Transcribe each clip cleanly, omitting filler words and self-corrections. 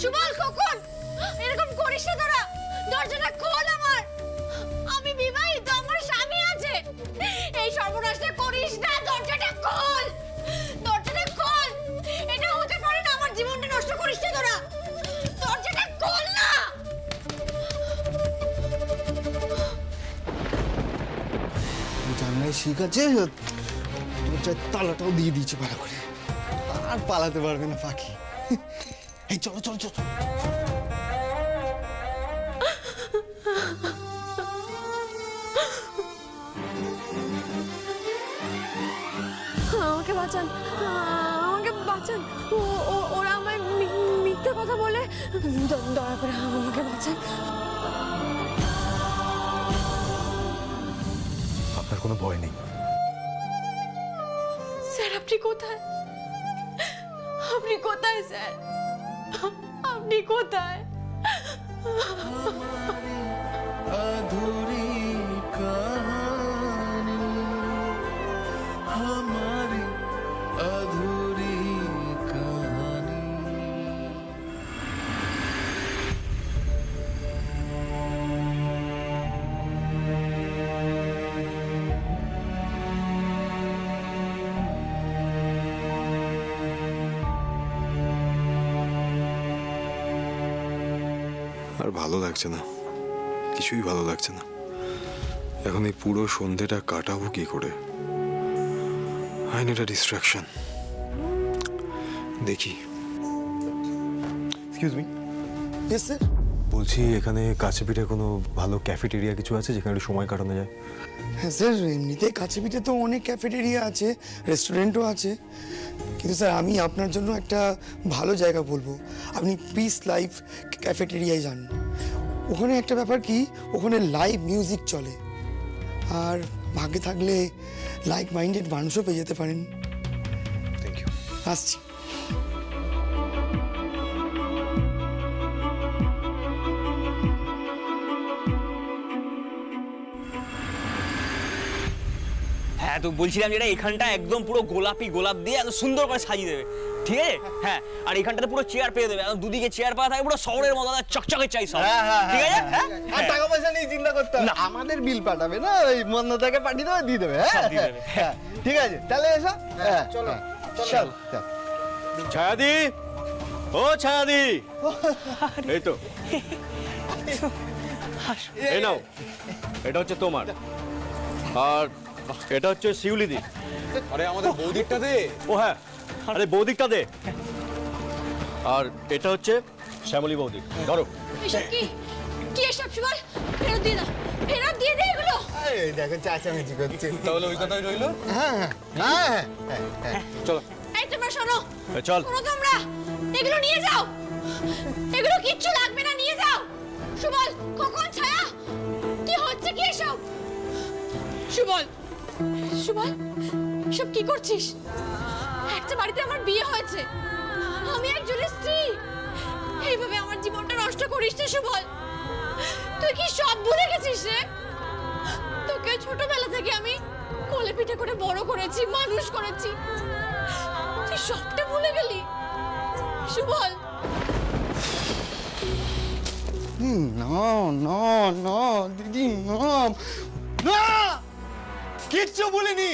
সুবল, খোকন, এরকম করিস না তোরা। দরজাটা খোল আমার। আমি বিবাহিত, আমার স্বামী আছে। এই সর্বনাশটা করিস না, দরজাটা খোল। দরজাটা খোল। এটা হতে পারে না, আমার জীবনটা নষ্ট করিস না তোরা। দরজাটা খোল না। জানলাই শিখ আছে, দরজার তালাটাও দিয়ে দিয়েছে ভালো করে। আর পালাতে পারবে না পাখি। এই চলো চলো চলো। আমাকে বাঁচান, আমাকে বাঁচান। ওরা আমায় মিথ্যে কথা বলে। দয়া করে আমাকে বাঁচান। আপনার কোনো ভয় নেই। স্যার, আপনি কোথায়? আপনি কোথায় স্যার? আপনি কোথায়? अधूरी कहानी हमारी अधूरी कहानी। আর ভালো লাগছে না, কিছুই ভালো লাগছে না। এখন এই পুরো সন্ধেটা কাটাবো কি করে? I need a distraction. দেখি। Excuse me. Yes sir. বলছি, এখানে কাছে পিঠে কোনো ভালো ক্যাফেটেরিয়া কিছু আছে যেখানে একটু সময় কাটানো যায়? হ্যাঁ স্যার, এমনিতে কাছে পিঠে তো অনেক ক্যাফেটেরিয়া আছে, রেস্টুরেন্টও আছে। কিন্তু স্যার, আমি আপনার জন্য একটা ভালো জায়গা বলবো। আপনি পিস লাইফ ক্যাফেটেরিয়ায় যান। ওখানে একটা ব্যাপার কি, ওখানে লাইভ মিউজিক চলে। আর ভাগ্যে থাকলে লাইক মাইন্ডেড মানুষও পেয়ে যেতে পারেন। Thank you. আসছি। হ্যাঁ, তো বলছিলাম যেটা এখানটা একদম পুরো গোলাপি গোলাপ দিয়ে এত সুন্দর করে সাজিয়ে দেবে, ঠিক আছে? হ্যাঁ, আর এখানটাতে পুরো চেয়ার পেয়ে দেবে, একদম দুদিকে চেয়ার পাওয়া থাকে, পুরো শহরের মতো চকচকে চাই সব, ঠিক আছে? আর টাকা পয়সা নিয়ে চিন্তা করতে হবে না, আমাদের বিল পাঠাবে না, ওই মন্নতাকে পাঠিয়ে দেবে, দিয়ে দেবে। হ্যাঁ দিয়ে দেবে। হ্যাঁ, ঠিক আছে, তাহলে এসো। হ্যাঁ চলো চল। ছায়াদি, ও ছায়াদি, এই তো, এই নাও, এটা হচ্ছে তোমার, আর এটা হচ্ছে শিউলিদি। আরে আমাদের বৌদিকটা দে। ও হ্যাঁ, আরে বৌদিকটা দে। আর এটা হচ্ছে শ্যামলী বৌদি, ধরো। এসব কি? কি এসব সুবল? ফেরত দিয়ে দাও, ফেরত দিয়ে দে এগুলো। এই দেখো চাচামেচি করছে। তাহলে ওই কথাই রইলো। হ্যাঁ হ্যাঁ হ্যাঁ, চলো। এই তোমরা শোনো, চল। শোনো তোমরা, এগুলো নিয়ে যাও। এগুলো কিচ্ছু লাগবে না, নিয়ে যাও। সুবল, খোকন, ছায়া, কি হচ্ছে কি এসব? সুবল, সুবল, সব কি করছিস? একটা বাড়িতে আমার বিয়ে হয়েছে, আমি একজনের স্ত্রী। এইভাবে আমার জীবনটা নষ্ট করিস না সুবল। তুই কি সব ভুলে গেছিস রে? তোকে ছোটবেলা থেকে আমি কোলে পিঠে করে বড় করেছি, মানুষ করেছি। তুই সবটা ভুলে গেলি সুবল। না না না দিদি, না না, কিচ্ছু বলিনি।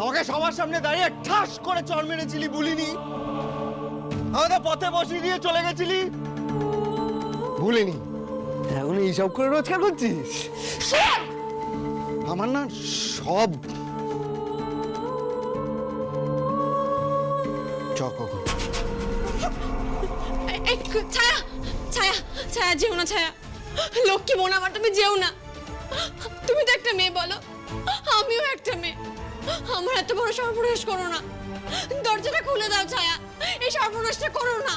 আমাকে সবার সামনে দাঁড়িয়ে ঠাস করে চড় মেরেছিলি, বলিনি। আমাদের পথে বসিয়ে দিয়ে চলে গেছিলি, ভুলিনি। এখন এইসব করে রোজগার করছিস? আমার না সব কখন ছায়া, ছায়া, ছায়া, যেও না ছায়া। লক্ষ্মী বোন আমার, তুমি যেও না। তুমি তো একটা মেয়ে, বলো, আমিও একটা মেয়ে। আমার এত বড় সর্বনাশ করো না। দরজাটা খুলে দাও ছায়া, এই সর্বনাশটা করো না।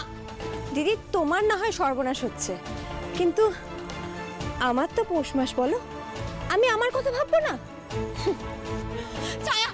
দিদি, তোমার না হয় সর্বনাশ হচ্ছে, কিন্তু আমার তো পৌষ মাস, বলো, আমি আমার কথা ভাববো না? ছায়া,